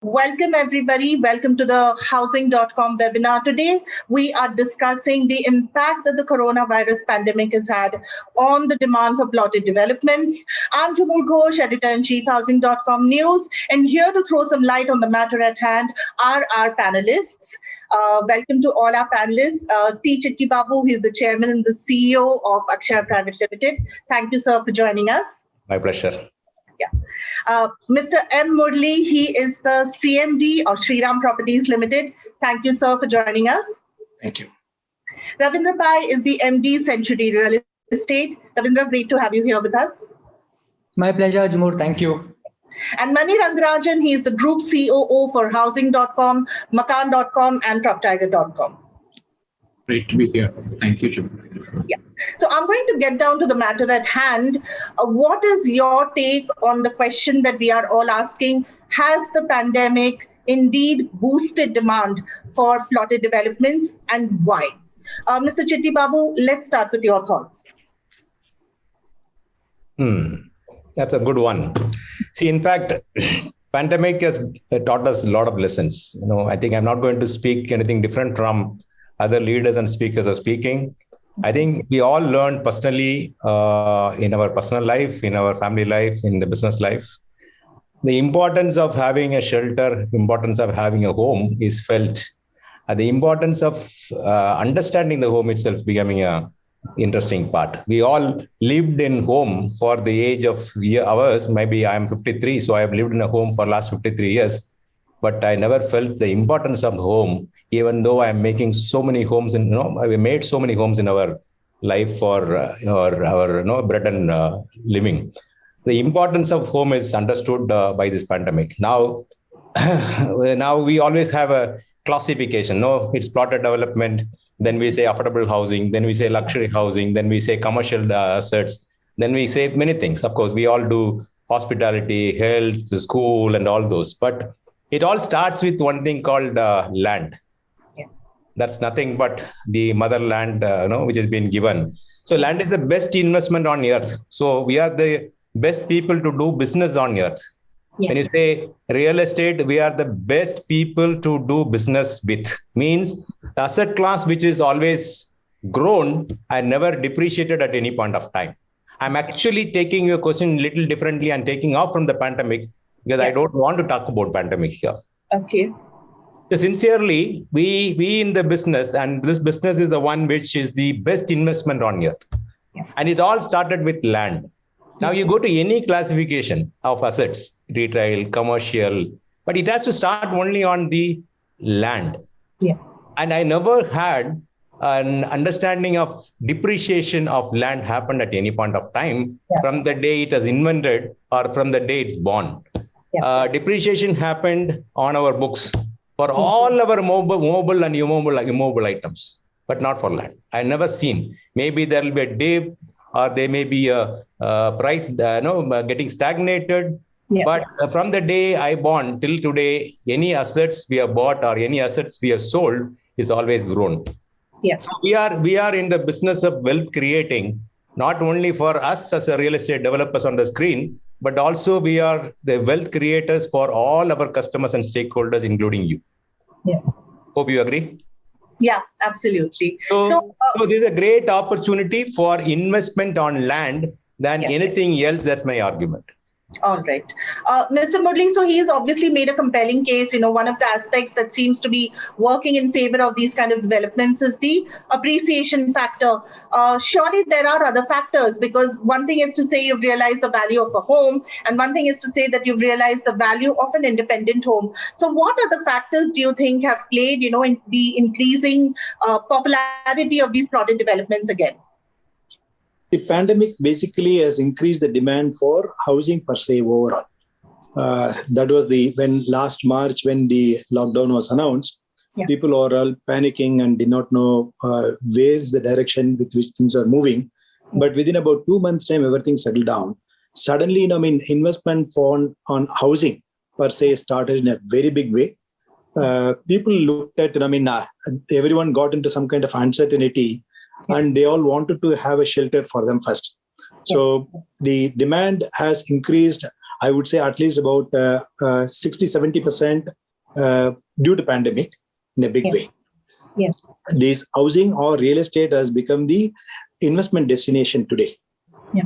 Welcome, everybody. Welcome to the housing.com webinar. Today, we are discussing the impact that the coronavirus pandemic has had on the demand for plotted developments. I'm Jumur Ghosh, editor-in-chief, housing.com news. And here to throw some light on the matter at hand are our panelists. Welcome to all our panelists. T. Chitti Babu, he's the chairman and the CEO of Akshaya Private Limited. Thank you, sir, for joining us. My pleasure. Mr. M. Murli, he is the CMD of Shriram Properties Limited. Thank you, sir, for joining us. Thank you. Ravindra Pai is the MD, Century Real Estate. Ravindra, great to have you here with us. My pleasure, Jumur. Thank you. And Mani Rangarajan, he is the Group COO for Housing.com, Makaan.com, and PropTiger.com. Great to be here. Thank you, Jumur. Yeah. So I'm going to get down to the matter at hand. What is your take on the question that we are all asking? Has the pandemic indeed boosted demand for plotted developments, and why? Mr. Chitti Babu, let's start with your thoughts. That's a good one. See, in fact, pandemic has taught us a lot of lessons. I think I'm not going to speak anything different from other leaders and speakers are speaking. I think we all learned personally in our personal life, in our family life, in the business life. The importance of having a shelter, importance of having a home is felt. The importance of understanding the home itself becoming a interesting part. We all lived in home for the age of ours. Maybe I'm 53, so I have lived in a home for the last 53 years. But I never felt the importance of home, even though I'm making so many homes. We made so many homes in our life for our bread and living. The importance of home is understood by this pandemic. Now we always have a classification. No, it's plotted development. Then we say affordable housing. Then we say luxury housing. Then we say commercial assets. Then we say many things. Of course, we all do hospitality, health, school, and all those. But it all starts with one thing called land. Yeah. That's nothing but the motherland, which has been given. So land is the best investment on earth. So we are the best people to do business on earth. Yeah. When you say real estate, we are the best people to do business with. Means the asset class which is always grown and never depreciated at any point of time. I'm actually taking your question a little differently and taking off from the pandemic, because I don't want to talk about pandemic here. Okay. So sincerely, we in the business, and this business is the one which is the best investment on earth. Yeah. And it all started with land. Now you go to any classification of assets, retail, commercial, but it has to start only on the land. Yeah. And I never had an understanding of depreciation of land happened at any point of time from the day it was invented or from the day it's born. Yeah. Depreciation happened on our books for all our mobile and immobile items, but not for land. I never seen. Maybe there will be a dip, or there may be a price, getting stagnated. Yeah. But from the day I born till today, any assets we have bought or any assets we have sold is always grown. Yeah. So we are in the business of wealth creating, not only for us as a real estate developers on the screen, but also we are the wealth creators for all our customers and stakeholders, including you. Yeah. Hope you agree. Yeah, absolutely. So there's a great opportunity for investment on land than anything else. That's my argument. All right. Mr. Murli, so he's obviously made a compelling case. One of the aspects that seems to be working in favor of these kind of developments is the appreciation factor. Surely there are other factors, because one thing is to say you've realized the value of a home, and one thing is to say that you've realized the value of an independent home. So what other factors do you think have played, in the increasing popularity of these plotted developments again? The pandemic basically has increased the demand for housing per se overall. That was when last March, when the lockdown was announced, people were all panicking and did not know where is the direction with which things are moving. But within about 2 months' time, everything settled down. Suddenly, investment on housing per se started in a very big way. People looked at, everyone got into some kind of uncertainty. And they all wanted to have a shelter for them first. So the demand has increased I would say at least about 60-70% due to pandemic in a big way. Yeah. This housing or real estate has become the investment destination today. Yeah.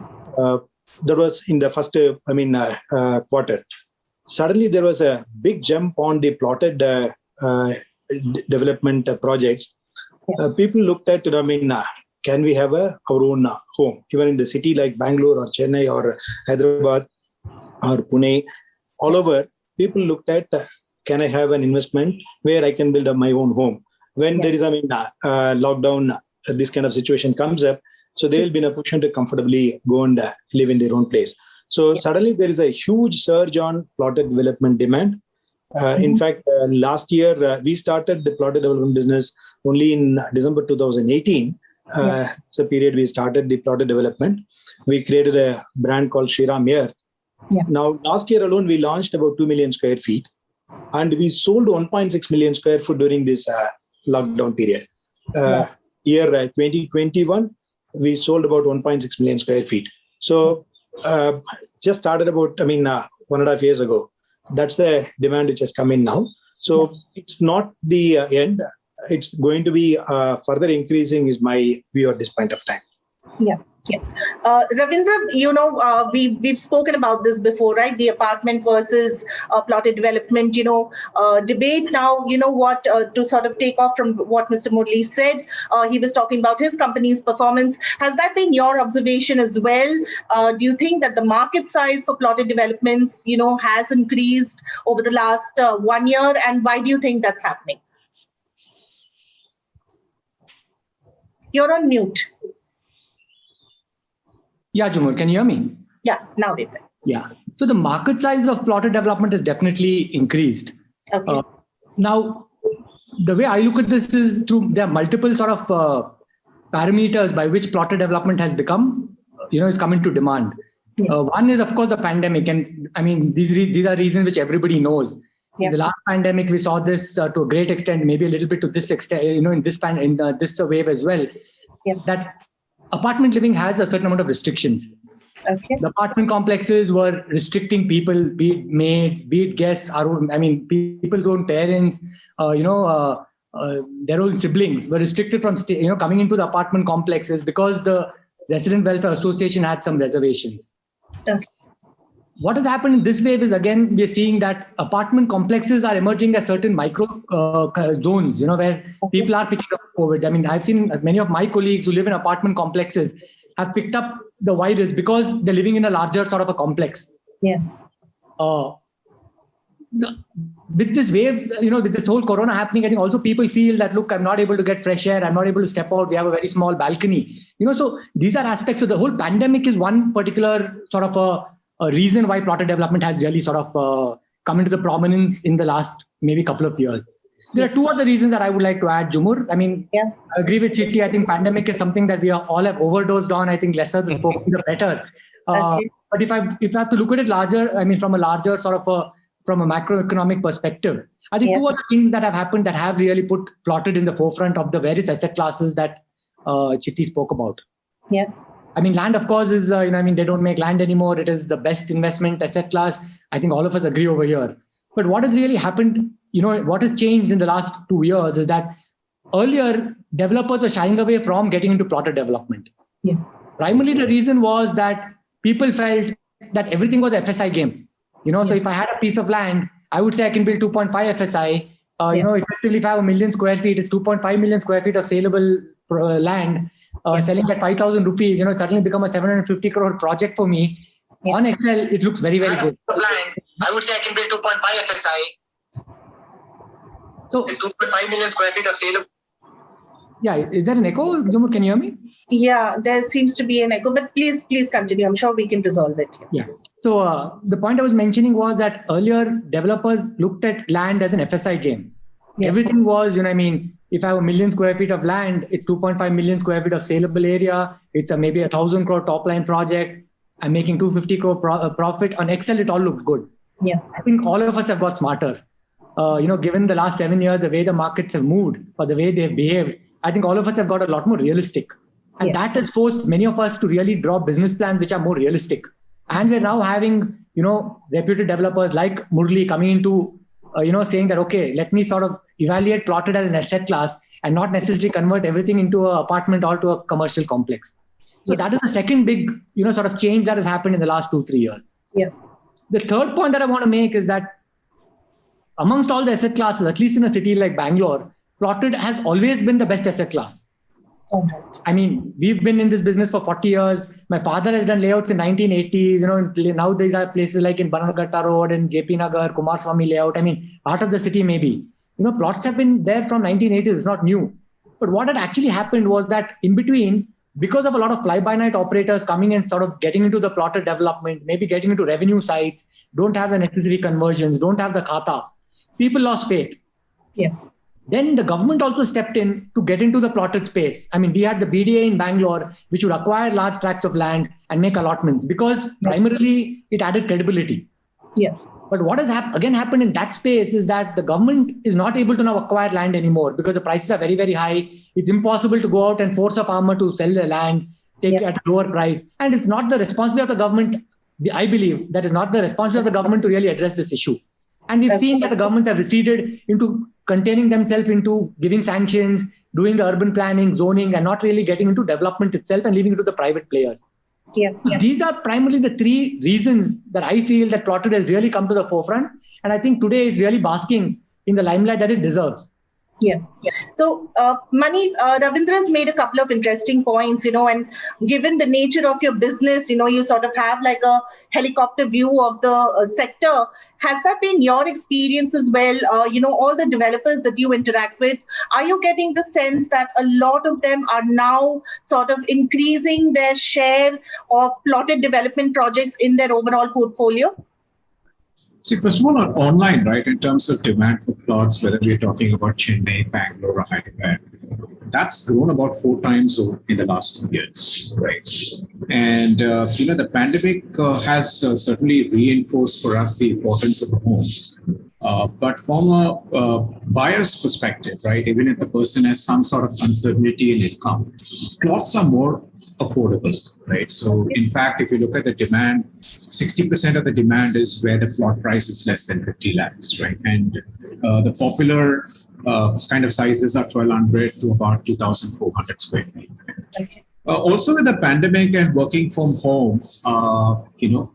That was in the first, quarter. Suddenly, there was a big jump on the plotted development projects. Yeah. People looked at, can we have our own home? Even in the city like Bangalore or Chennai or Hyderabad or Pune, all over, people looked at, can I have an investment where I can build up my own home? When there is lockdown, this kind of situation comes up, so they will be in a position to comfortably go and live in their own place. So suddenly there is a huge surge on plotted development demand. In fact, last year, we started the plotted development business only in December 2018. It's a period we started the plotted development. We created a brand called Shriram Earth. Now, last year alone, we launched about 2 million square feet. And we sold 1.6 million square foot during this lockdown period. Year 2021, we sold about 1.6 million square feet. So just started about, 1.5 years ago. That's the demand which has come in now. So it's not the end. It's going to be further increasing is my view at this point of time. Yeah. Ravindra, we've spoken about this before, right? The apartment versus plotted development, debate now, to sort of take off from what Mr. Murli said. He was talking about his company's performance. Has that been your observation as well? Do you think that the market size for plotted developments, has increased over the last 1 year? And why do you think that's happening? You're on mute. Yeah, Jumur, can you hear me? Yeah, now we can. Yeah. So the market size of plotted development has definitely increased. Okay. Now, the way I look at this is there are multiple sort of parameters by which plotted development has become, is come into demand. One is, of course, the pandemic. And I mean, these are reasons which everybody knows. In the last pandemic, we saw this to a great extent, maybe a little bit to this extent, in this wave as well, that apartment living has a certain amount of restrictions. Okay. The apartment complexes were restricting people, be it maids, be it guests, people's own parents, their own siblings were restricted from coming into the apartment complexes because the Resident Welfare Association had some reservations. Okay. What has happened in this wave is, again, we're seeing that apartment complexes are emerging as certain micro zones, where people are picking up COVID. I mean, I've seen many of my colleagues who live in apartment complexes have picked up the virus because they're living in a larger sort of a complex. Yeah. With this wave, with this whole corona happening, I think also people feel that, look, I'm not able to get fresh air. I'm not able to step out. We have a very small balcony. So these are aspects of the whole pandemic is one particular sort of a reason why plotted development has really sort of come into the prominence in the last maybe couple of years. There are two other reasons that I would like to add, Jumur. I mean, I agree with Chitti. I think pandemic is something that we all have overdosed on. I think lesser the spoken, the better. But if I have to look at it larger, from a larger sort of from a macroeconomic perspective, I think two other things that have happened that have really put plotted in the forefront of the various asset classes that Chitti spoke about. Yeah. I mean, land, of course, is, they don't make land anymore. It is the best investment asset class. I think all of us agree over here. But what has really happened, what has changed in the last 2 years is that earlier developers were shying away from getting into plotted development. Yeah. Primarily, the reason was that people felt that everything was FSI game. So if I had a piece of land, I would say I can build 2.5 FSI. Effectively, if I have 1 million square feet, it's 2.5 million square feet of saleable land. Selling at 5,000 rupees, suddenly become a 750 crore project for me. Yeah. On Excel, it looks very, very good. I would say I can build 2.5 FSI. So it's 2.5 million square feet of saleable. Yeah, is there an echo? Jumur, can you hear me? Yeah, there seems to be an echo, but please continue. I'm sure we can resolve it. Yeah. So the point I was mentioning was that earlier developers looked at land as an FSI game. Yeah. Everything was, if I have 1 million square feet of land, it's 2.5 million square feet of saleable area. It's maybe 1,000 crore top line project. I'm making 250 crore profit. On Excel, it all looked good. Yeah. I think all of us have got smarter. Given the last 7 years, the way the markets have moved or the way they've behaved, I think all of us have got a lot more realistic. And that has forced many of us to really draw business plans which are more realistic. And we're now having reputed developers like Murli coming into, saying that, okay, let me sort of evaluate plotted as an asset class and not necessarily convert everything into an apartment or to a commercial complex. So that is the second big, sort of change that has happened in the last 2-3 years. Yeah. The third point that I want to make is that amongst all the asset classes, at least in a city like Bangalore, plotted has always been the best asset class. Okay. I mean, we've been in this business for 40 years. My father has done layouts in 1980s. Now these are places like in Bannerghatta Road and JP Nagar, Kumaraswamy layout. I mean, part of the city maybe. Plots have been there from 1980s. It's not new. But what had actually happened was that in between, because of a lot of fly-by-night operators coming and sort of getting into the plotted development, maybe getting into revenue sites, don't have the necessary conversions, don't have the khata, people lost faith. Yeah. Then the government also stepped in to get into the plotted space. I mean, we had the BDA in Bangalore, which would acquire large tracts of land and make allotments because primarily it added credibility. Yeah. But what has happened in that space is that the government is not able to now acquire land anymore because the prices are very, very high. It's impossible to go out and force a farmer to sell their land, take it at a lower price. And it's not the responsibility of the government. I believe that is not the responsibility of the government to really address this issue. And we've seen that the governments have receded into containing themselves into giving sanctions, doing the urban planning, zoning, and not really getting into development itself and leaving it to the private players. Yeah. These are primarily the three reasons that I feel that plotted has really come to the forefront. And I think today it's really basking in the limelight that it deserves. Yeah. So, Mani, Ravindra's made a couple of interesting points, and given the nature of your business, you sort of have like a helicopter view of the sector. Has that been your experience as well? All the developers that you interact with, are you getting the sense that a lot of them are now sort of increasing their share of plotted development projects in their overall portfolio? See, first of all, online, right, in terms of demand for plots, whether we're talking about Chennai, Bangalore, or Hyderabad, that's grown about 4 times in the last 2 years, right? And, the pandemic has certainly reinforced for us the importance of the home. But from a buyer's perspective, right, even if the person has some sort of uncertainty in income, plots are more affordable, right? So in fact, if you look at the demand, 60% of the demand is where the plot price is less than 50 lakhs, right? And the popular kind of sizes are 1,200 to about 2,400 square feet. Okay. Also with the pandemic and working from home,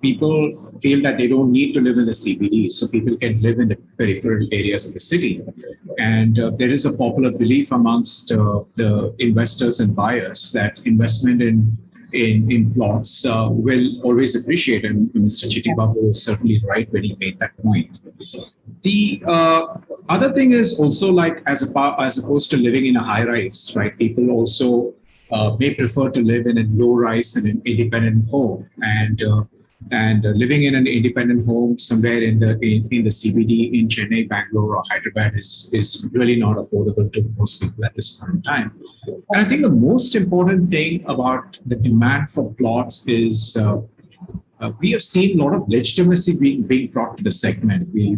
people feel that they don't need to live in the CBD, so people can live in the peripheral areas of the city. And there is a popular belief amongst the investors and buyers that investment in plots will always appreciate, and Mr. Chitty Babu was certainly right when he made that point. The other thing is also like as opposed to living in a high rise, right? People also may prefer to live in a low-rise and an independent home, and living in an independent home somewhere in the CBD in Chennai, Bangalore, or Hyderabad is really not affordable to most people at this point in time. And I think the most important thing about the demand for plots is we have seen a lot of legitimacy being brought to the segment. We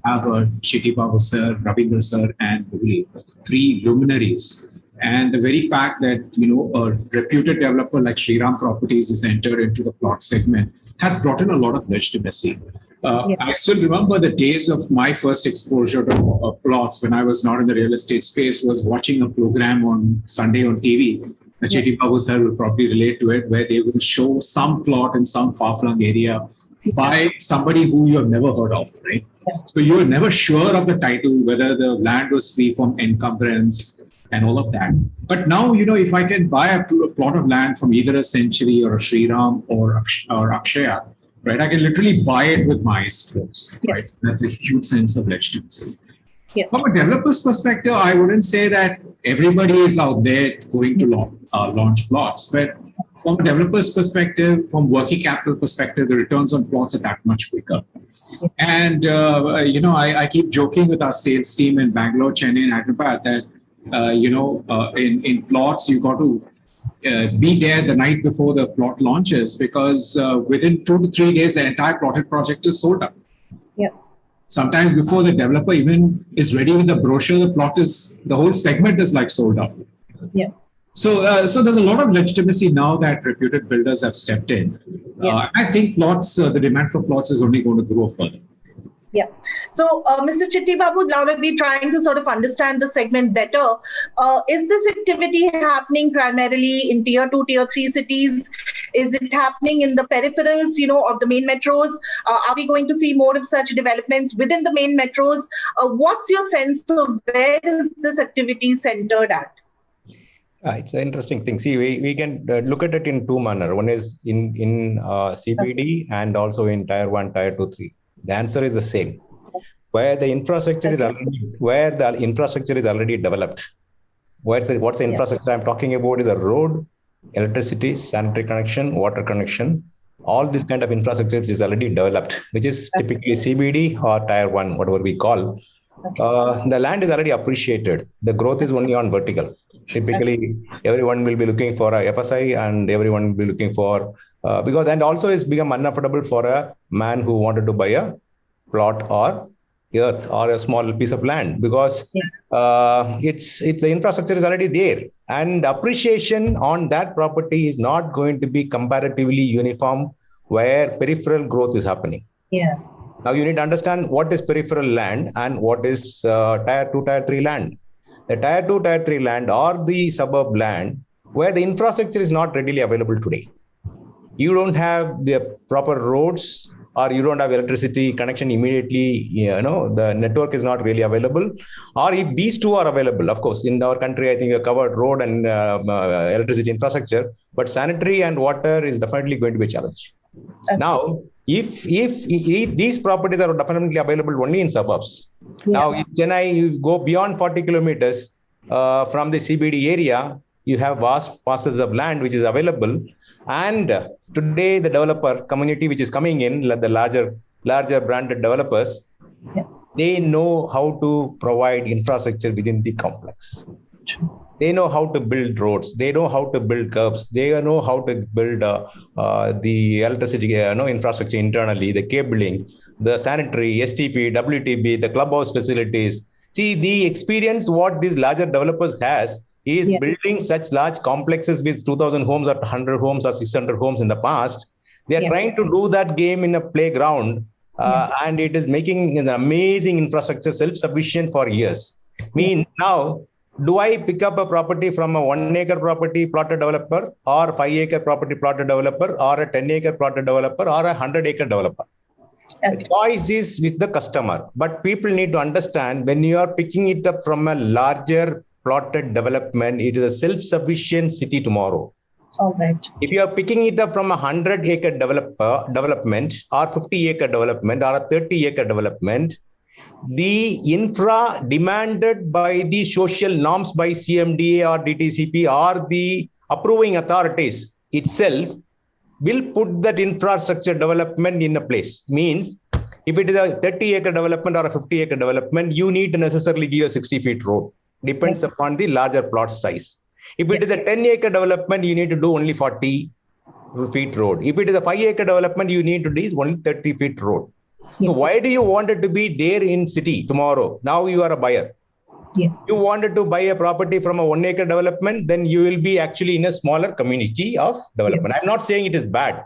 have Chitty Babu sir, Ravindra sir, and Murli, 3 luminaries. And the very fact that, a reputed developer like Shriram Properties has entered into the plot segment has brought in a lot of legitimacy. I still remember the days of my first exposure to plots when I was not in the real estate space, was watching a program on Sunday on TV. Chitty Babu sir will probably relate to it, where they will show some plot in some far-flung area by somebody who you have never heard of, right? So you were never sure of the title, whether the land was free from encumbrance, and all of that. But now, if I can buy a plot of land from either a Century or a Shriram or Akshaya, right, I can literally buy it with my eyes closed, right? So that's a huge sense of legitimacy. Yeah. From a developer's perspective, I wouldn't say that everybody is out there going to launch plots, but from a developer's perspective, from working capital perspective, the returns on plots are that much quicker. And, I keep joking with our sales team in Bangalore, Chennai, and Hyderabad that in plots, you got to be there the night before the plot launches, because within 2 to 3 days, the entire plotted project is sold out. Yeah. Sometimes before the developer even is ready with the brochure, the whole segment is like sold out. Yeah. So there's a lot of legitimacy now that reputed builders have stepped in. I think the demand for plots is only going to grow further. Yeah. So, Mr. Chitti Babu, now that we're trying to sort of understand the segment better, is this activity happening primarily in tier 2, tier 3 cities? Is it happening in the peripherals, of the main metros? Are we going to see more of such developments within the main metros? What's your sense of where is this activity centered at? It's an interesting thing. See, we can look at it in two manners. One is in CBD and also in tier 1, tier 2, 3. The answer is the same. Where the infrastructure is already developed. What's the infrastructure I'm talking about is a road, electricity, sanitary connection, water connection. All this kind of infrastructure which is already developed, which is typically CBD or tier 1, whatever we call. The land is already appreciated. The growth is only on vertical. Typically, everyone will be looking for a FSI and everyone will be looking for and also it's become unaffordable for a man who wanted to buy a plot or earth or a small piece of land because it's the infrastructure is already there and the appreciation on that property is not going to be comparatively uniform where peripheral growth is happening. Yeah. Now you need to understand what is peripheral land and what is tier 2, tier 3 land. The tier 2, tier 3 land or the suburb land where the infrastructure is not readily available today. You don't have the proper roads or you don't have electricity connection immediately, the network is not really available. Or if these two are available, of course, in our country, I think we have covered road and electricity infrastructure, but sanitary and water is definitely going to be a challenge. Okay. Now, if these properties are definitely available only in suburbs. Now, if Chennai, you go beyond 40 kilometers from the CBD area, you have vast parcels of land which is available. And today, the developer community which is coming in, the larger branded developers, they know how to provide infrastructure within the complex. They know how to build roads. They know how to build curbs. They know how to build the electricity infrastructure internally, the cabling, the sanitary, STP, WTB, the clubhouse facilities. See, the experience what these larger developers has is building such large complexes with 2,000 homes or 100 homes or 600 homes in the past. They are trying to do that game in a playground and it is making an amazing infrastructure self-sufficient for years. Now, do I pick up a property from a 1 acre property plotted developer or 5 acre property plotted developer or a 10 acre plotted developer or a 100 acre developer? Okay. The choice is with the customer. But people need to understand when you are picking it up from a larger plotted development, it is a self-sufficient city tomorrow. All right. If you are picking it up from a 100 acre development or 50 acre development or a 30 acre development, the infra demanded by the social norms by CMDA or DTCP or the approving authorities itself will put that infrastructure development in a place. Means if it is a 30 acre development or a 50 acre development, you need to necessarily give a 60 feet road. Depends upon the larger plot size. If it is a 10 acre development, you need to do only 40 feet road. If it is a 5 acre development, you need to do only 30 feet road. So why do you want it to be there in city tomorrow? Now you are a buyer. You wanted to buy a property from a 1 acre development, then you will be actually in a smaller community of development. I'm not saying it is bad,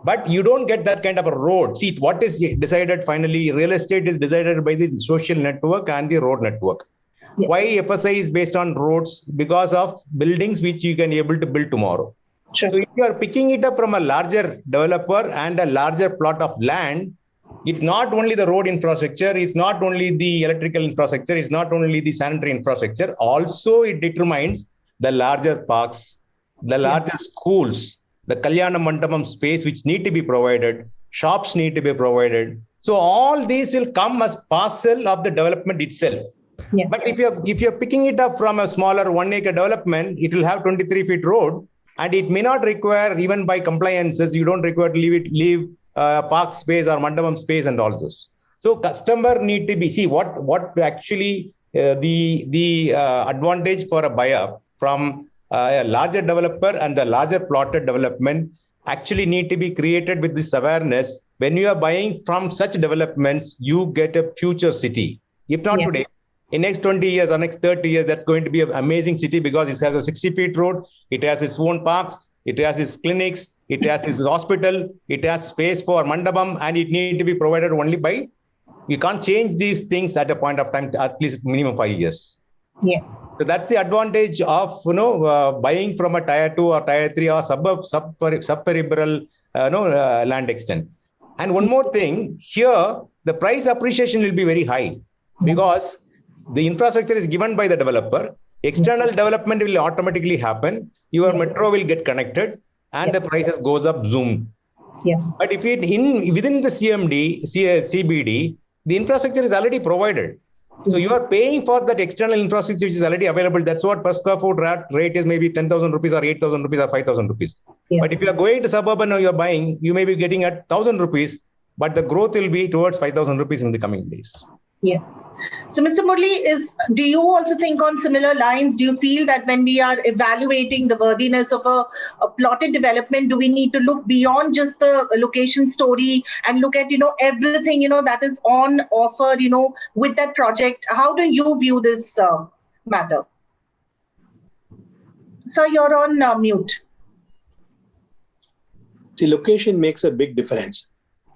but you don't get that kind of a road. See, what is decided finally, real estate is decided by the social network and the road network. Why FSI is based on roads? Because of buildings which you can be able to build tomorrow. Sure. So if you are picking it up from a larger developer and a larger plot of land, it's not only the road infrastructure, it's not only the electrical infrastructure, it's not only the sanitary infrastructure. Also, it determines the larger parks, the larger schools, the Kalyana Mandapam space which need to be provided, shops need to be provided. So all these will come as parcel of the development itself. But if you're picking it up from a smaller 1 acre development, it will have 23 feet road and it may not require even by compliances. You don't require to leave park space or mandapam space and all those. So customer need to be see what actually the advantage for a buyer from a larger developer and the larger plotted development actually need to be created with this awareness. When you are buying from such developments, you get a future city. If not today, In next 20 years or next 30 years, that's going to be an amazing city because it has a 60 feet road. It has its own parks. It has its clinics. It has its hospital. It has space for mandapam, and it need to be provided only by. You can't change these things at a point of time, at least minimum 5 years. Yeah. So that's the advantage of buying from a tier 2 or tier 3 or sub-peripheral land extent. And one more thing, here the price appreciation will be very high because the infrastructure is given by the developer. External development will automatically happen. Your metro will get connected, and the prices goes up zoom. Yeah. But if within the CBD, the infrastructure is already provided. So you are paying for that external infrastructure which is already available. That's what per square foot rate is, maybe 10,000 rupees or 8,000 rupees or 5,000 rupees. Yeah. But if you are going to suburban or you're buying, you may be getting at 1,000 rupees, but the growth will be towards 5,000 rupees in the coming days. Yeah. So, Mr. Murli, do you also think on similar lines? Do you feel that when we are evaluating the worthiness of a plotted development, do we need to look beyond just the location story and look at, everything, that is on offer, with that project? How do you view this matter? Sir, you're on mute. See, location makes a big difference.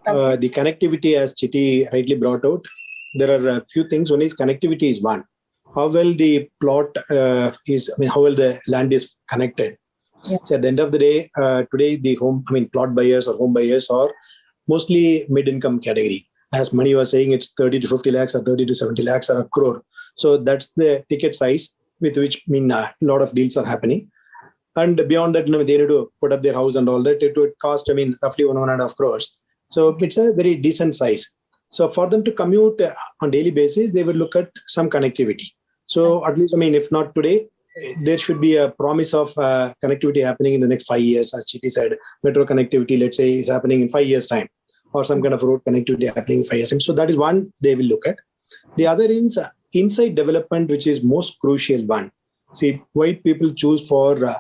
Okay. The connectivity, as Chitty rightly brought out, there are a few things. One is connectivity is one. How well the plot how well the land is connected. Yeah. So at the end of the day, today the plot buyers or home buyers are mostly mid-income category. As Mani was saying, it's 30 to 50 lakhs or 30 to 70 lakhs or a crore. So that's the ticket size with which a lot of deals are happening. And beyond that, they need to put up their house and all that. It would cost, roughly 1.5 crores. So it's a very decent size. So for them to commute on daily basis, they will look at some connectivity. So at least, if not today, there should be a promise of connectivity happening in the next 5 years. As Chitty said, metro connectivity, let's say, is happening in 5 years' time, or some kind of road connectivity happening in 5 years' time. So that is one they will look at. The other is inside development, which is most crucial one. See, why people choose for,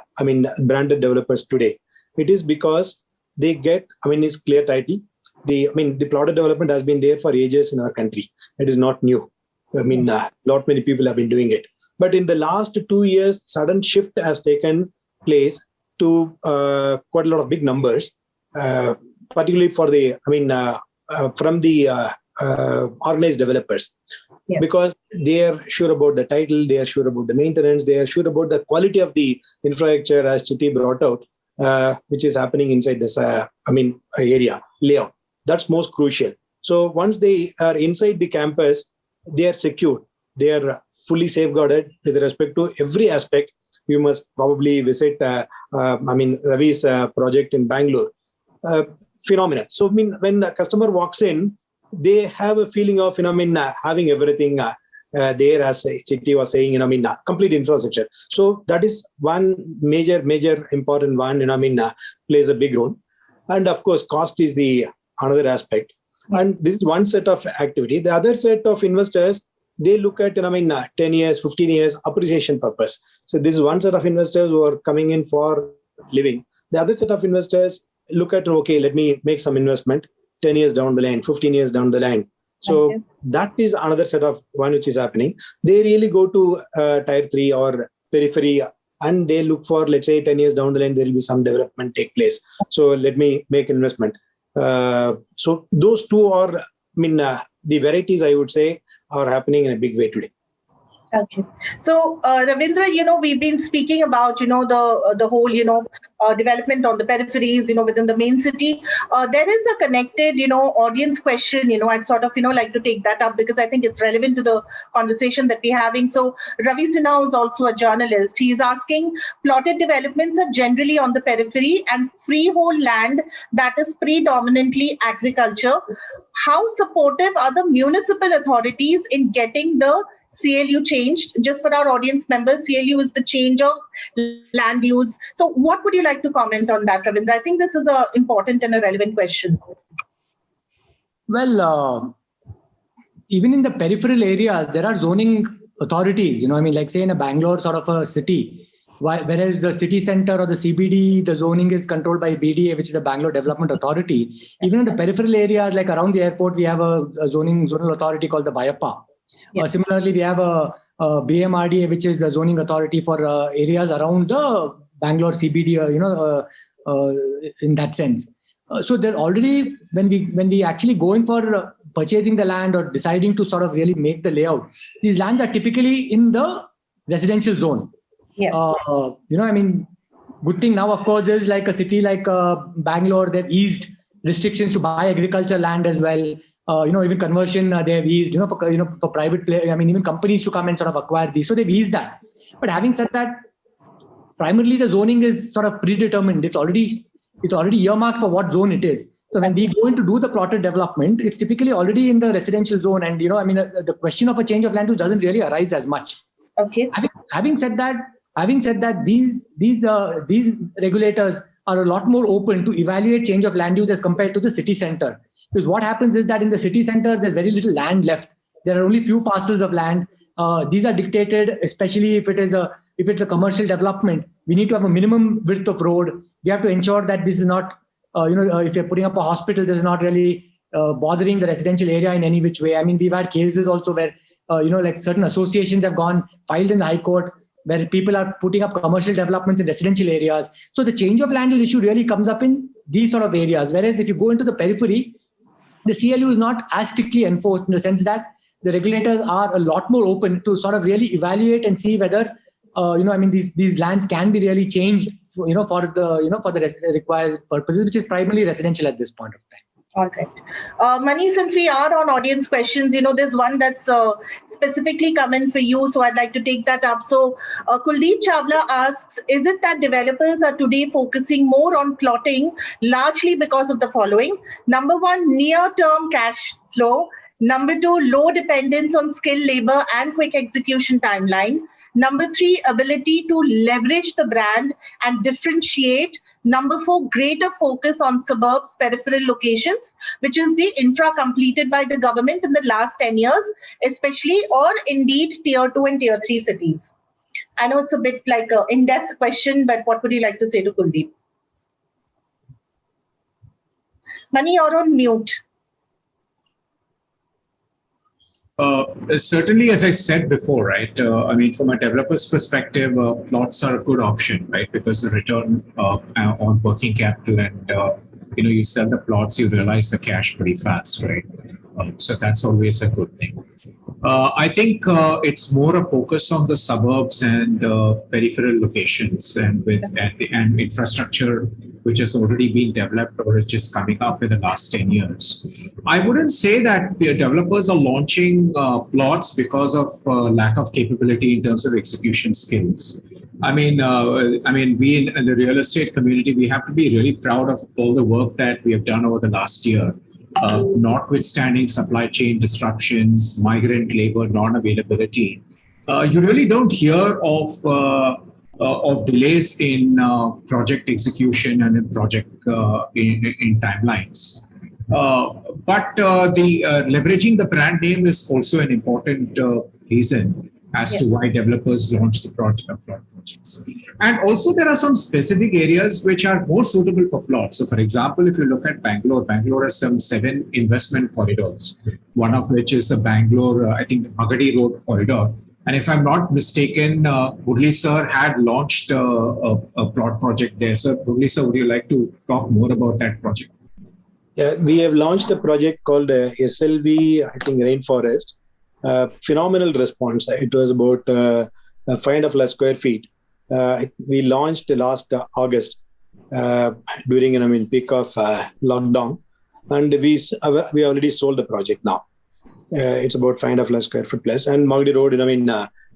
branded developers today. It is because they get, it's clear title. The plotted development has been there for ages in our country. It is not new. Not many people have been doing it. But in the last 2 years, sudden shift has taken place to quite a lot of big numbers, particularly for the, from the organized developers. Yeah. Because they are sure about the title, they are sure about the maintenance, they are sure about the quality of the infrastructure, as Chitty brought out, which is happening inside this, area, layout. That's most crucial. So once they are inside the campus, they are secure. They are fully safeguarded with respect to every aspect. You must probably visit, Ravi's project in Bangalore. Phenomenal. So, when a customer walks in, they have a feeling of, having everything there, as Chitty was saying, complete infrastructure. So that is one major important one, plays a big role. And of course, cost is the another aspect. And this is one set of activity. The other set of investors, they look at, 10 years, 15 years appreciation purpose. So this is one set of investors who are coming in for living. The other set of investors look at, okay, let me make some investment 10 years down the line, 15 years down the line. So that is another set of one which is happening. They really go to tier 3 or periphery, and they look for, let's say, 10 years down the line, there will be some development take place. So let me make investment. So those two are, the varieties, I would say, are happening in a big way today. Okay. So, Ravindra, we've been speaking about, the whole, development on the peripheries, within the main city. There is a connected, audience question, I'd sort of, like to take that up because I think it's relevant to the conversation that we're having. So, Ravi Sinha is also a journalist. He's asking, plotted developments are generally on the periphery and freehold land that is predominantly agriculture. How supportive are the municipal authorities in getting the CLU changed? Just for our audience members, CLU is the change of land use. So what would you like to comment on that, Ravindra? I think this is an important and a relevant question. Well, even in the peripheral areas, there are zoning authorities, like say in a Bangalore sort of a city, whereas the city center or the CBD, the zoning is controlled by BDA, which is the Bangalore Development Authority. Even in the peripheral areas, like around the airport, we have a zonal authority called the BIAPA. Similarly, we have a BMRDA, which is the zoning authority for areas around the Bangalore CBD, in that sense. So they're already, when we actually go in for purchasing the land or deciding to sort of really make the layout, these lands are typically in the residential zone. Good thing now, of course, is like a city like Bangalore, they've eased restrictions to buy agriculture land as well. Even conversion, they have eased, for private play. Even companies to come and sort of acquire these. So they've eased that. But having said that, primarily the zoning is sort of predetermined. It's already earmarked for what zone it is. So when we go in to do the plotted development, it's typically already in the residential zone. And, the question of a change of land use doesn't really arise as much. Okay. Having said that, these regulators are a lot more open to evaluate change of land use as compared to the city center. Because what happens is that in the city center, there's very little land left. There are only few parcels of land. These are dictated, especially if it's a commercial development. We need to have a minimum width of road. We have to ensure that this is not, if you're putting up a hospital, this is not really bothering the residential area in any which way. We've had cases also where, like certain associations have filed in the High Court, where people are putting up commercial developments in residential areas. So the change of land use issue really comes up in these sort of areas. Whereas if you go into the periphery, the CLU is not as strictly enforced in the sense that the regulators are a lot more open to sort of really evaluate and see whether, these lands can be really changed, for the required purposes, which is primarily residential at this point of time. All right. Mani, since we are on audience questions, there's one that's specifically come in for you. So I'd like to take that up. So Kuldeep Chawla asks, is it that developers are today focusing more on plotting largely because of the following? Number one, near-term cash flow. Number two, low dependence on skilled labor and quick execution timeline. Number three, ability to leverage the brand and differentiate. Number four, greater focus on suburbs, peripheral locations, which is the infra completed by the government in the last 10 years, especially or indeed tier 2 and tier 3 cities. I know it's a bit like an in-depth question, but what would you like to say to Kuldeep? Mani, you're on mute. Certainly, as I said before, right? From a developer's perspective, plots are a good option, right? Because the return on working capital and, you sell the plots, you realize the cash pretty fast, right? So that's always a good thing. I think it's more a focus on the suburbs and peripheral locations and infrastructure which has already been developed or which is coming up in the last 10 years. I wouldn't say that the developers are launching plots because of lack of capability in terms of execution skills. We in the real estate community, we have to be really proud of all the work that we have done over the last year. Notwithstanding supply chain disruptions, migrant labor non-availability, you really don't hear of delays in project execution and in project in timelines. But leveraging the brand name is also an important reason as to why developers launch the projects. And also there are some specific areas which are more suitable for plots. So for example, if you look at Bangalore has some 7 investment corridors, one of which is a Bangalore, I think the Magadi Road corridor. And if I'm not mistaken, Murli sir had launched a plot project there. So Murli sir, would you like to talk more about that project? Yeah, we have launched a project called SLB, I think Rainforest. Phenomenal response. It was about 500 plus square feet. We launched last August during peak of lockdown, and we already sold the project now. It's about 500 plus square foot plus. And Magadi Road,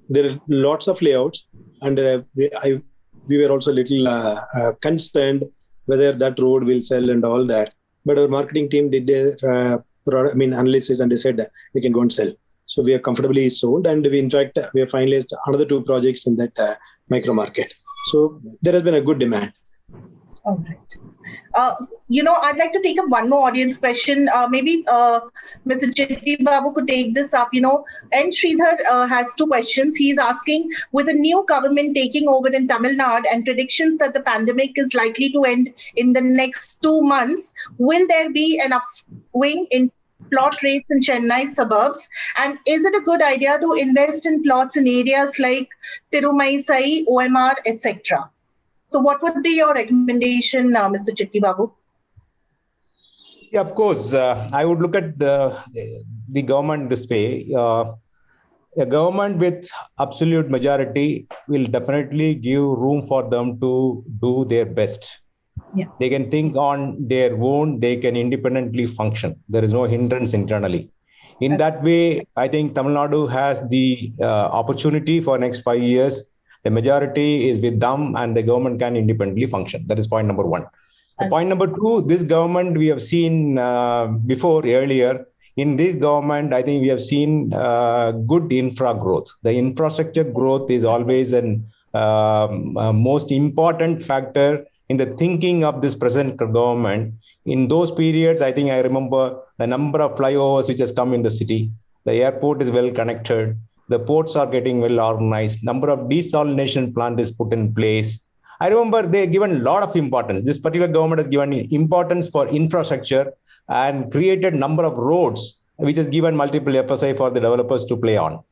there are lots of layouts, and we were also a little concerned whether that road will sell and all that. But our marketing team did their analysis, and they said that we can go and sell. So we are comfortably sold, and we have finalized another 2 projects in that micro market. So there has been a good demand. All right. I'd like to take up one more audience question. Maybe Mr. Chitti Babu could take this up. N. Sridhar has 2 questions. He's asking, with a new government taking over in Tamil Nadu and predictions that the pandemic is likely to end in the next 2 months, will there be an upswing in plot rates in Chennai suburbs? And is it a good idea to invest in plots in areas like Tirumai, OMR, etc.? So what would be your recommendation, Mr. Chitti Babu? Yeah, of course. I would look at the government this way. A government with absolute majority will definitely give room for them to do their best. Yeah. They can think on their own. They can independently function. There is no hindrance internally. In that way, I think Tamil Nadu has the opportunity for next 5 years. The majority is with them and the government can independently function. That is point number one. Point number two, this government we have seen before earlier. In this government, I think we have seen good infra growth. The infrastructure growth is always a most important factor in the thinking of this present government. In those periods, I think I remember the number of flyovers which has come in the city. The airport is well connected. The ports are getting well organized. Number of desalination plant is put in place. I remember they given a lot of importance. This particular government has given importance for infrastructure and created number of roads, which has given multiple FSI for the developers to play on.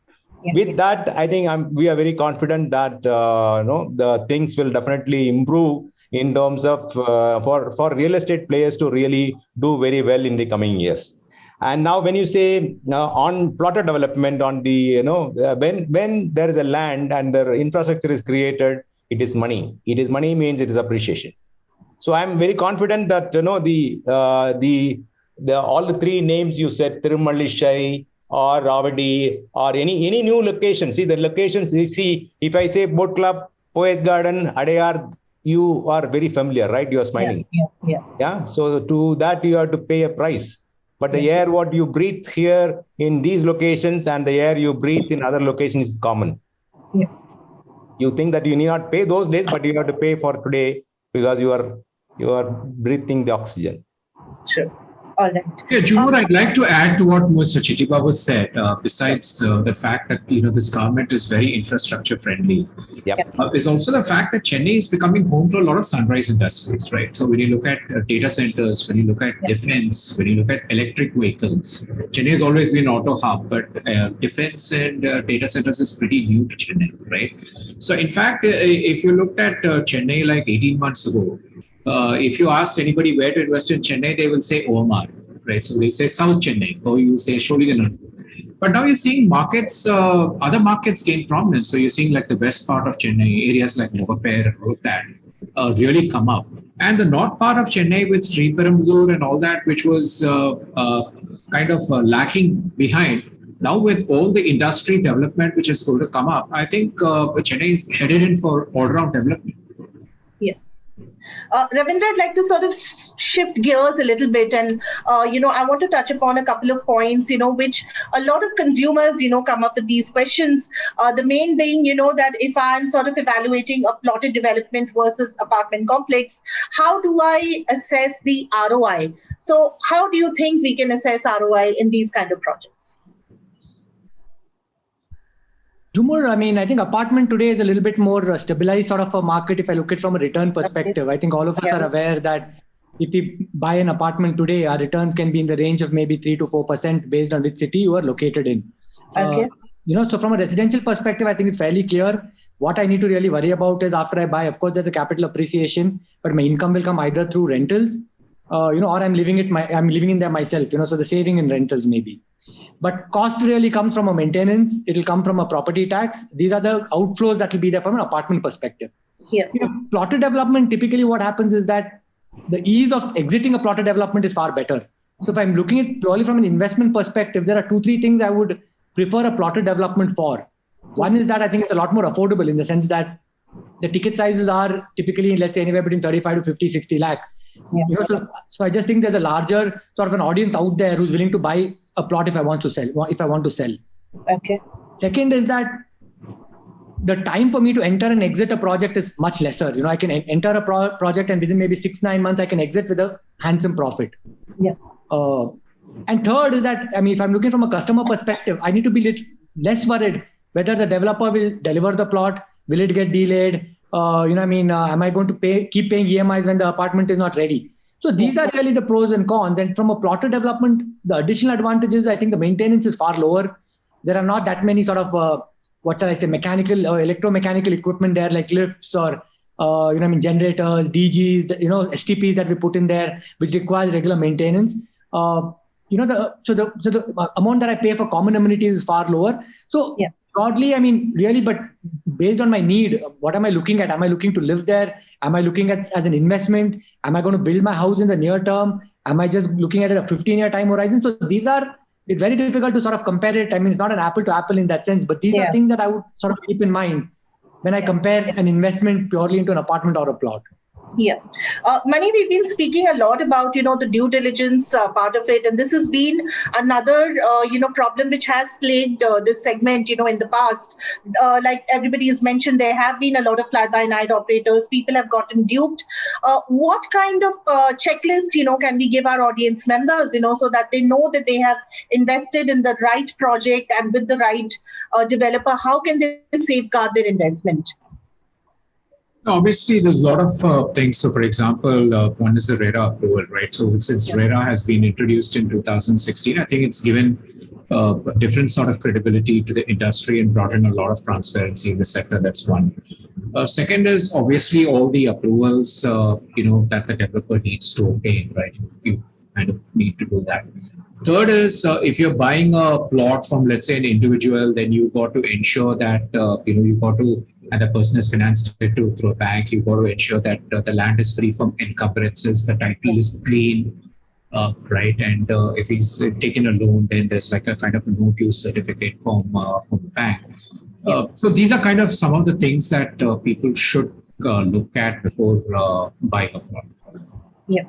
Yeah. With that, I think we are very confident that the things will definitely improve in terms of for real estate players to really do very well in the coming years. And now, when you say on plotter development, on the when there is a land and the infrastructure is created, it is money. It is money means it is appreciation. So I'm very confident that all the three names you said, Tirumallishai or Ravadi or any new location. See the locations. See, if I say Boat Club, Poets Garden, Adayar, you are very familiar, right? You are smiling. Yeah. So to that you have to pay a price. But the air what you breathe here in these locations and the air you breathe in other locations is common. Yeah. You think that you need not pay those days, but you have to pay for today because you are breathing the oxygen. Sure. All right. Yeah, Jumur, I'd like to add to what Mr. Chitti Babu said. Besides the fact that this government is very infrastructure friendly, is also the fact that Chennai is becoming home to a lot of sunrise industries, right? So when you look at data centers, when you look at defense, when you look at electric vehicles, Chennai has always been an auto hub, but defense and data centers is pretty new to Chennai, right? So in fact, if you looked at Chennai like 18 months ago, if you asked anybody where to invest in Chennai, they will say OMR, right? So they'll say South Chennai, or you say Sholinganadu. But now you're seeing markets, other markets gain prominence. So you're seeing like the west part of Chennai, areas like Mogapair and all of that really come up. And the north part of Chennai with Sriperumbudur and all that, which was kind of lacking behind. Now with all the industry development which is going to come up, I think Chennai is headed in for all-round development. Ravindra, I'd like to sort of shift gears a little bit and, I want to touch upon a couple of points, which a lot of consumers, come up with these questions. The main being, that if I'm sort of evaluating a plotted development versus apartment complex, how do I assess the ROI? So how do you think we can assess ROI in these kind of projects? Jumur, I think apartment today is a little bit more stabilized sort of a market if I look at it from a return perspective. I think all of us are aware that if we buy an apartment today, our returns can be in the range of maybe 3 to 4% based on which city you are located in. Okay. So from a residential perspective, I think it's fairly clear. What I need to really worry about is after I buy, of course, there's a capital appreciation, but my income will come either through rentals, or I'm living in there myself, so the saving in rentals maybe. But cost really comes from a maintenance. It'll come from a property tax. These are the outflows that will be there from an apartment perspective. Yeah. Plotted development, typically what happens is that the ease of exiting a plotted development is far better. So if I'm looking at purely from an investment perspective, there are 2-3 things I would prefer a plotted development for. One is that I think it's a lot more affordable in the sense that the ticket sizes are typically, let's say, anywhere between 35 to 50, 60 lakh. Yeah. So I just think there's a larger sort of an audience out there who's willing to buy a plot if I want to sell. Okay. Second is that the time for me to enter and exit a project is much lesser. I can enter a project and within maybe 6-9 months, I can exit with a handsome profit. Yeah. And third is that, if I'm looking from a customer perspective, I need to be less worried whether the developer will deliver the plot, will it get delayed? Am I going to keep paying EMIs when the apartment is not ready? So these are really the pros and cons. And from a plotted development, the additional advantages, I think the maintenance is far lower. There are not that many sort of, mechanical or electromechanical equipment there, like lifts or, generators, DGs, STPs that we put in there, which requires regular maintenance. The amount that I pay for common amenities is far lower. So broadly, really, but based on my need, what am I looking at? Am I looking to live there? Am I looking at as an investment? Am I going to build my house in the near term? Am I just looking at it a 15-year time horizon? So it's very difficult to sort of compare it. It's not an apple to apple in that sense, but these are things that I would sort of keep in mind when I compare an investment purely into an apartment or a plot. Yeah. Mani, we've been speaking a lot about, the due diligence part of it. And this has been another, problem which has plagued this segment, in the past. Like everybody has mentioned, there have been a lot of fly-by-night operators. People have gotten duped. What kind of checklist, can we give our audience members, so that they know that they have invested in the right project and with the right developer? How can they safeguard their investment? Obviously, there's a lot of things. So, for example, one is the RERA approval, right? So, since RERA has been introduced in 2016, I think it's given a different sort of credibility to the industry and brought in a lot of transparency in the sector. That's one. Second is obviously all the approvals, that the developer needs to obtain, right? You kind of need to do that. Third is if you're buying a plot from, let's say, an individual, then you've got to ensure that, you've got to, and the person has financed it through a bank, you've got to ensure that the land is free from encumbrances, the title is clean, right? And if he's taken a loan, then there's like a kind of a no-use certificate from the bank. So these are kind of some of the things that people should look at before buying a plot. Yeah.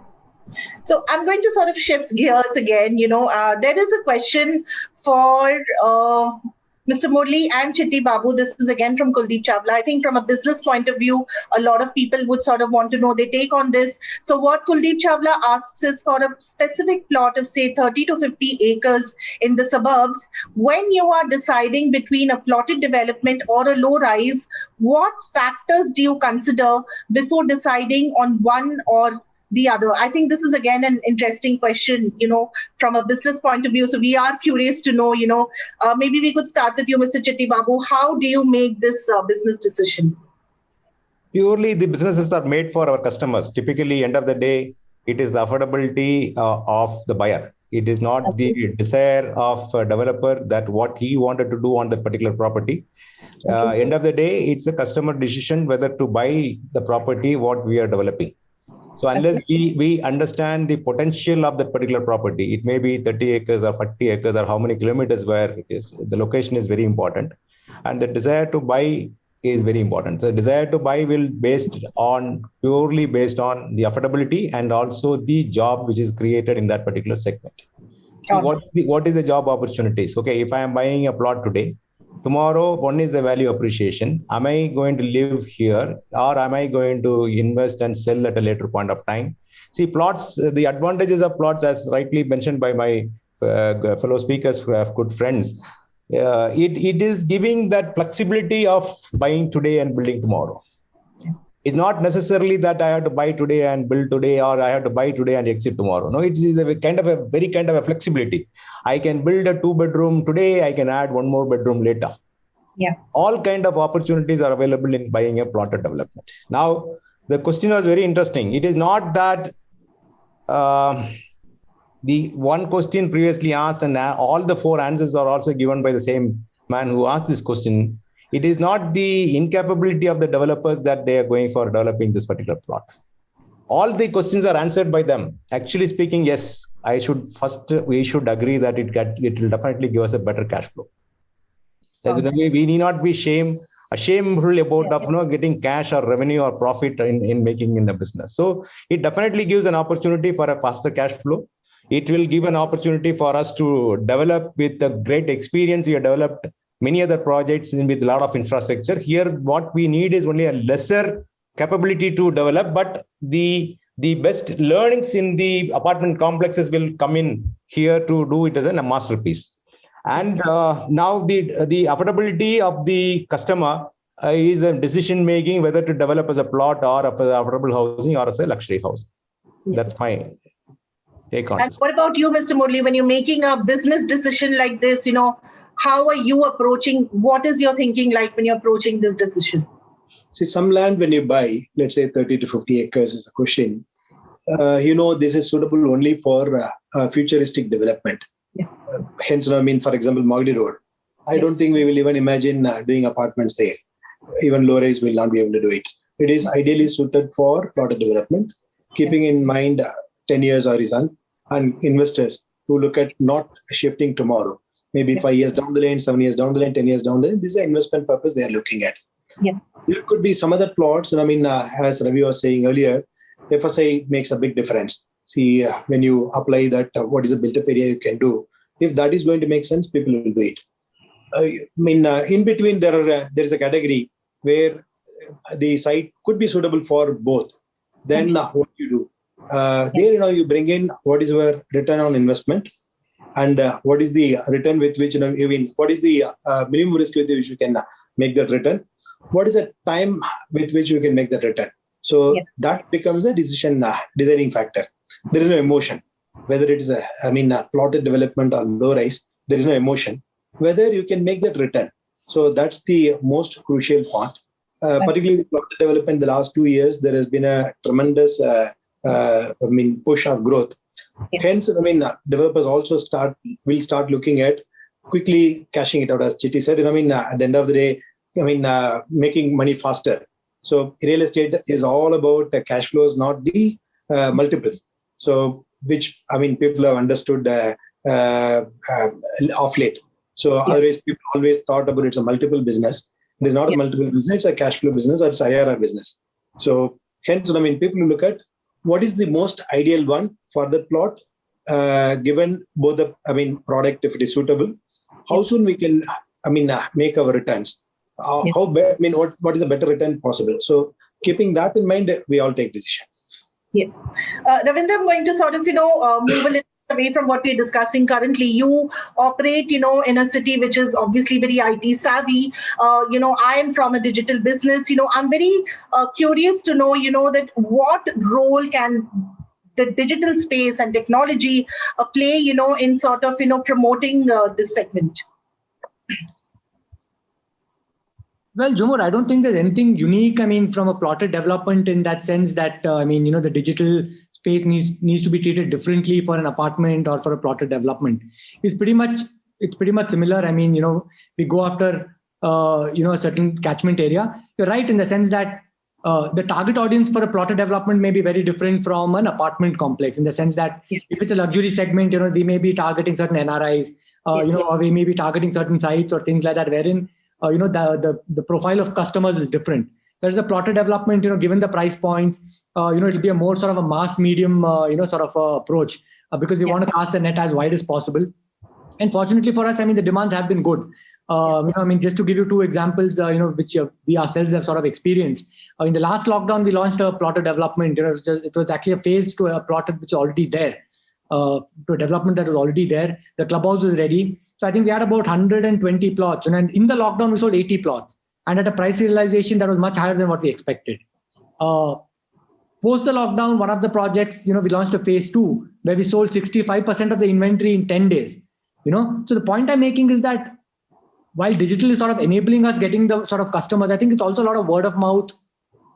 So I'm going to sort of shift gears again. There is a question for Mr. Murli and Chitti Babu. This is again from Kuldeep Chawla. I think from a business point of view, a lot of people would sort of want to know their take on this. So what Kuldeep Chawla asks is for a specific plot of say 30 to 50 acres in the suburbs, when you are deciding between a plotted development or a low rise, what factors do you consider before deciding on one or the other? I think this is again an interesting question, from a business point of view. So we are curious to know, maybe we could start with you, Mr. Chitti Babu. How do you make this business decision? Purely the businesses are made for our customers. Typically, end of the day, it is the affordability of the buyer. It is not the desire of a developer that what he wanted to do on that particular property. End of the day, it's a customer decision whether to buy the property, what we are developing. So unless we understand the potential of that particular property, it may be 30 acres or 40 acres or how many kilometers where it is, the location is very important. And the desire to buy is very important. So the desire to buy will purely based on the affordability and also the job which is created in that particular segment. So what is the job opportunities? Okay, if I am buying a plot today, tomorrow, one is the value appreciation. Am I going to live here or am I going to invest and sell at a later point of time? See, plots, the advantages of plots, as rightly mentioned by my fellow speakers who have good friends, it is giving that flexibility of buying today and building tomorrow. It's not necessarily that I have to buy today and build today, or I have to buy today and exit tomorrow. No, it is a kind of a flexibility. I can build a 2-bedroom today. I can add one more bedroom later. Yeah. All kind of opportunities are available in buying a plotted development. Now, the question was very interesting. It is not that the one question previously asked and all the 4 answers are also given by the same man who asked this question. It is not the incapability of the developers that they are going for developing this particular plot. All the questions are answered by them. Actually speaking, yes, we should agree that it will definitely give us a better cash flow. We need not be shameful about getting cash or revenue or profit in making in the business. So it definitely gives an opportunity for a faster cash flow. It will give an opportunity for us to develop with a great experience. We have developed many other projects with a lot of infrastructure. Here, what we need is only a lesser capability to develop, but the best learnings in the apartment complexes will come in here to do it as a masterpiece. And now the affordability of the customer is a decision making whether to develop as a plot or as affordable housing or as a luxury house. That's my take on And this. what about you, Mr. Murli? When you're making a business decision like this, how are you approaching? What is your thinking like when you're approaching this decision? See, some land when you buy, let's say 30 to 50 acres is the question. This is suitable only for futuristic development. Yeah. Hence, for example, Magadi Road. I don't think we will even imagine doing apartments there. Even low-rise will not be able to do it. It is ideally suited for plotted development, keeping in mind 10 years horizon and investors who look at not shifting tomorrow. Maybe 5 years down the line, 7 years down the line, 10 years down the line. This is an investment purpose they are looking at. Yeah. There could be some other plots. As Ravi was saying earlier, FSI makes a big difference. See, when you apply that, what is the built-up area you can do? If that is going to make sense, people will do it. In between, there is a category where the site could be suitable for both. Then what do you do? There, you bring in what is your return on investment and what is the return with which, what is the minimum risk with which you can make that return? What is the time with which you can make that return? So that becomes a deciding factor. There is no emotion. Whether it is a plotted development or low rise, there is no emotion. Whether you can make that return. So that's the most crucial part. Particularly plotted development, the last 2 years, there has been a tremendous push of growth. Yeah. Hence, developers also will start looking at quickly cashing it out, as Chitti said. At the end of the day, making money faster. So real estate is all about cash flows, not the multiples. So which people have understood of late. So otherwise, people always thought about it's a multiple business. It is not a multiple business; it's a cash flow business or it's IRR business. So hence, people look at what is the most ideal one for the plot, given both the product if it is suitable. How soon we can make our returns? What is a better return possible? So keeping that in mind, we all take decisions. Yeah, Ravindra, I'm going to sort of move a little away from what we're discussing currently. You operate, in a city which is obviously very IT savvy. I am from a digital business. I'm very curious to know, that what role can the digital space and technology play, in sort of, promoting this segment? Well, Jumur, I don't think there's anything unique, from a plotted development in that sense that, the digital space needs to be treated differently for an apartment or for a plotted development. It's pretty much similar. We go after, a certain catchment area. You're right in the sense that the target audience for a plotted development may be very different from an apartment complex in the sense that if it's a luxury segment, they may be targeting certain NRIs, or we may be targeting certain sites or things like that, wherein the profile of customers is different. There's a plotted development, given the price points, it'll be a more sort of a mass medium, sort of approach because we want to cast the net as wide as possible. And fortunately for us, the demands have been good. Just to give you two examples, which we ourselves have sort of experienced. In the last lockdown, we launched a plotted development. It was actually a phase to a plotted which is already there, to a development that was already there. The clubhouse was ready. So I think we had about 120 plots. And in the lockdown, we sold 80 plots. And at a price realization that was much higher than what we expected. Post the lockdown, one of the projects, we launched a phase 2 where we sold 65% of the inventory in 10 days. So the point I'm making is that while digital is sort of enabling us getting the sort of customers, I think it's also a lot of word of mouth,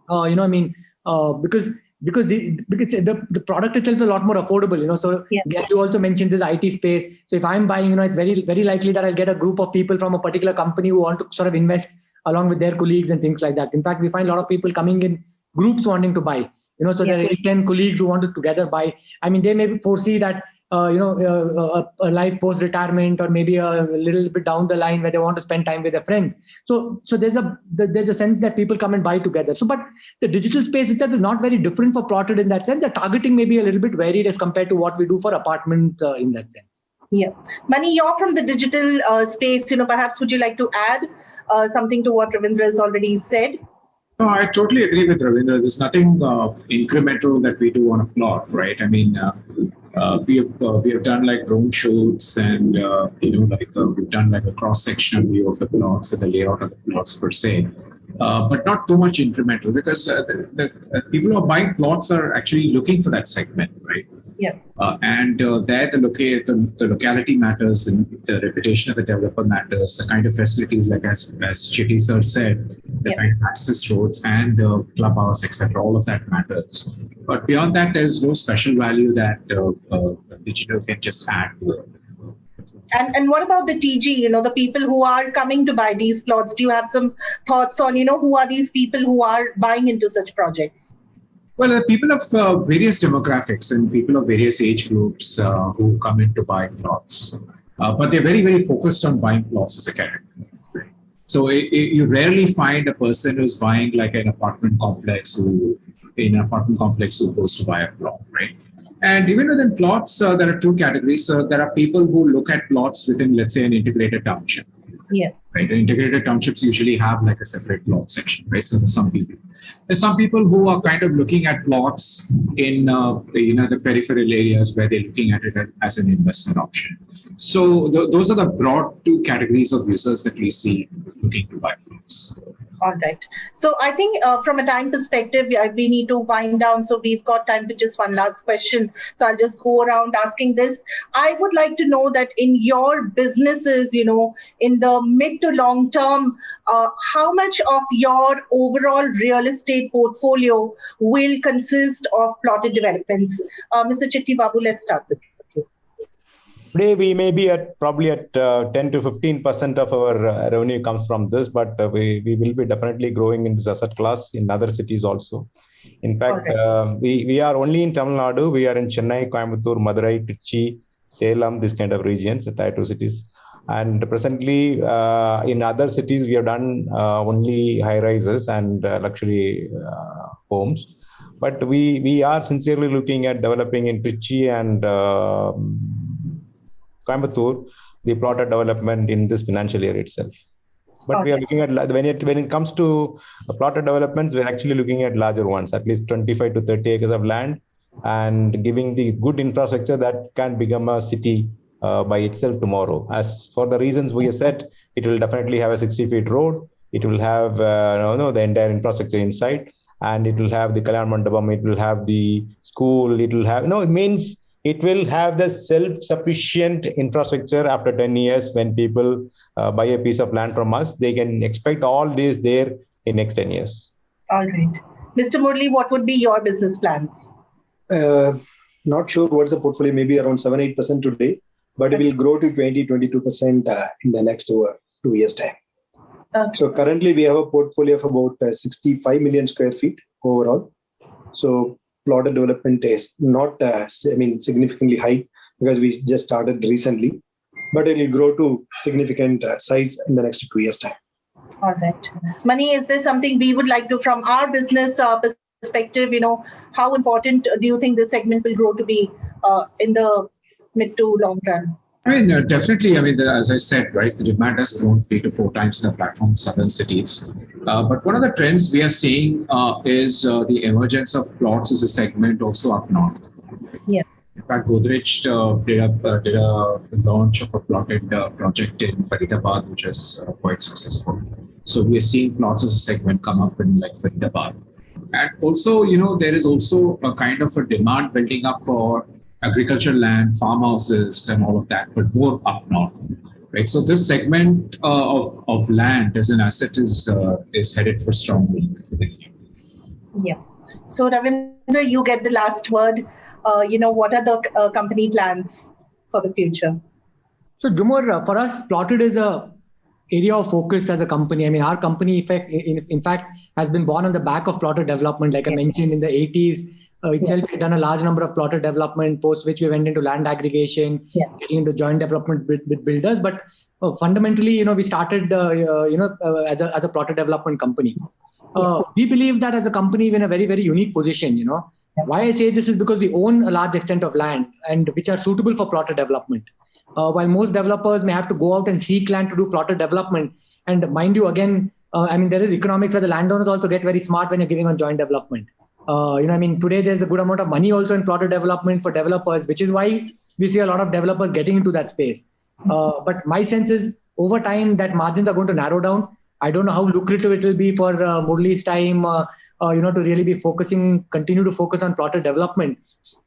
because the product itself is a lot more affordable, So you also mentioned this IT space. So if I'm buying, it's very, very likely that I'll get a group of people from a particular company who want to sort of invest along with their colleagues and things like that. In fact, we find a lot of people coming in groups wanting to buy, so there are 10 colleagues who want to together buy. They may foresee that, a life post-retirement or maybe a little bit down the line where they want to spend time with their friends. So there's a sense that people come and buy together. So, but the digital space itself is not very different for plotted in that sense. The targeting may be a little bit varied as compared to what we do for apartment in that sense. Yeah. Mani, you're from the digital space, perhaps would you like to add something to what Ravindra has already said? No, I totally agree with Ravindra. There's nothing incremental that we do on a plot, right? We have done like drone shoots and we've done like a cross-sectional view of the plots and the layout of the plots per se. but not too much incremental, because the people who are buying plots are actually looking for that segment, right? Yeah. And there the locality matters, and the reputation of the developer matters, the kind of facilities, like as Chitty sir said, the kind of access roads and the clubhouse, etc. All of that matters. But beyond that, there's no special value that digital can just add to it. And what about the TG, the people who are coming to buy these plots? Do you have some thoughts on, who are these people who are buying into such projects? Well, people of various demographics and people of various age groups who come in to buy plots. But they're very, very focused on buying plots as a category. So you rarely find a person who's buying like an apartment complex who goes to buy a plot, right? And even within plots, there are two categories. So there are people who look at plots within, let's say, an integrated township. Yeah. Right. Integrated townships usually have like a separate plot section, right? So there's some people who are kind of looking at plots in the peripheral areas where they're looking at it as an investment option. So those are the broad two categories of users that we see looking to buy plots. All right. So I think from a time perspective, we need to wind down. So we've got time for just one last question. So I'll just go around asking this. I would like to know that in your businesses, in the mid to long term, how much of your overall real estate portfolio will consist of plotted developments? Mr. Chitty Babu, let's start with you. Today, we may be probably at 10 to 15% of our revenue comes from this, but we will be definitely growing in this asset class in other cities also. In fact, we are only in Tamil Nadu. We are in Chennai, Coimbatore, Madurai, Trichy, Salem, this kind of regions, the Tier 2 cities. And presently, in other cities, we have done only high rises and luxury homes. But we are sincerely looking at developing in Trichy and Coimbatore, the plotted development in this financial year itself. But we are looking at, when it comes to plotted developments, we're actually looking at larger ones, at least 25 to 30 acres of land, and giving the good infrastructure that can become a city by itself tomorrow. As for the reasons we have said, it will definitely have a 60-feet road. It will have the entire infrastructure inside, and it will have the Kalyan Mandapam, it will have the school, it will have, it means it will have the self-sufficient infrastructure after 10 years. When people buy a piece of land from us, they can expect all this there in next 10 years. All right. Mr. Murli, what would be your business plans? Not sure what's the portfolio, maybe around 7-8% today, but it will grow to 20-22% in the next 2 years' time. So currently we have a portfolio of about 65 million square feet overall. So plotted development is not, significantly high because we just started recently, but it will grow to significant size in the next 2 years' time. All right. Mani, is there something we would like to, from our business perspective, how important do you think this segment will grow to be in the mid to long run? Definitely. As I said, right, the demand has grown 3 to 4 times in the platform southern cities. But one of the trends we are seeing is the emergence of plots as a segment also up north. Yeah. In fact, Godrej did a launch of a plotted project in Faridabad, which is quite successful. So we are seeing plots as a segment come up in like Faridabad. And also, there is also a kind of a demand building up for agricultural land, farmhouses, and all of that, but more up north, right? So this segment of land as an asset is headed for strong growth. Yeah. So Ravindra, you get the last word. What are the company plans for the future? So Jumur, for us, plotted is a area of focus as a company. Our company, in fact, has been born on the back of plotted development, like I mentioned in the 80s. Itself, we've done a large number of plotted development, post which we went into land aggregation, getting into joint development with builders. But fundamentally, we started, as a plotted development company. We believe that as a company, we're in a very, very unique position. Why I say this is because we own a large extent of land and which are suitable for plotted development. While most developers may have to go out and seek land to do plotted development. And mind you, again, there is economics where the landowners also get very smart when you're giving on joint development. Today there's a good amount of money also in plotted development for developers, which is why we see a lot of developers getting into that space. But my sense is over time that margins are going to narrow down. I don't know how lucrative it will be for Murali's time, to really be continue to focus on plotter development,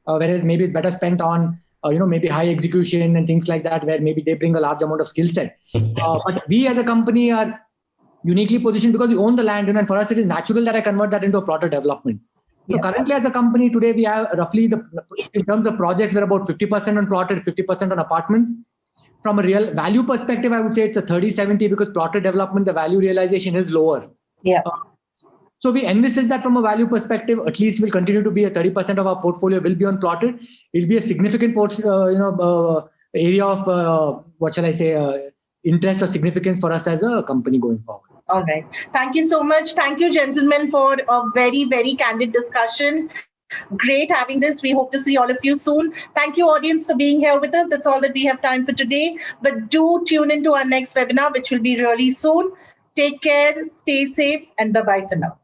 whereas maybe it's better spent on, maybe high execution and things like that, where maybe they bring a large amount of skill set. But we as a company are uniquely positioned because we own the land, and for us it is natural that I convert that into a plotter development. So currently as a company today, we have roughly in terms of projects, we're about 50% on plotted, 50% on apartments. From a real value perspective, I would say it's a 30-70 because plotter development, the value realization is lower. Yeah. So we envisage that from a value perspective, at least will continue to be a 30% of our portfolio will be on plotted. It'll be a significant portion, area of interest or significance for us as a company going forward. All right. Thank you so much. Thank you, gentlemen, for a very, very candid discussion. Great having this. We hope to see all of you soon. Thank you, audience, for being here with us. That's all that we have time for today. But do tune into our next webinar, which will be really soon. Take care, stay safe, and bye-bye for now.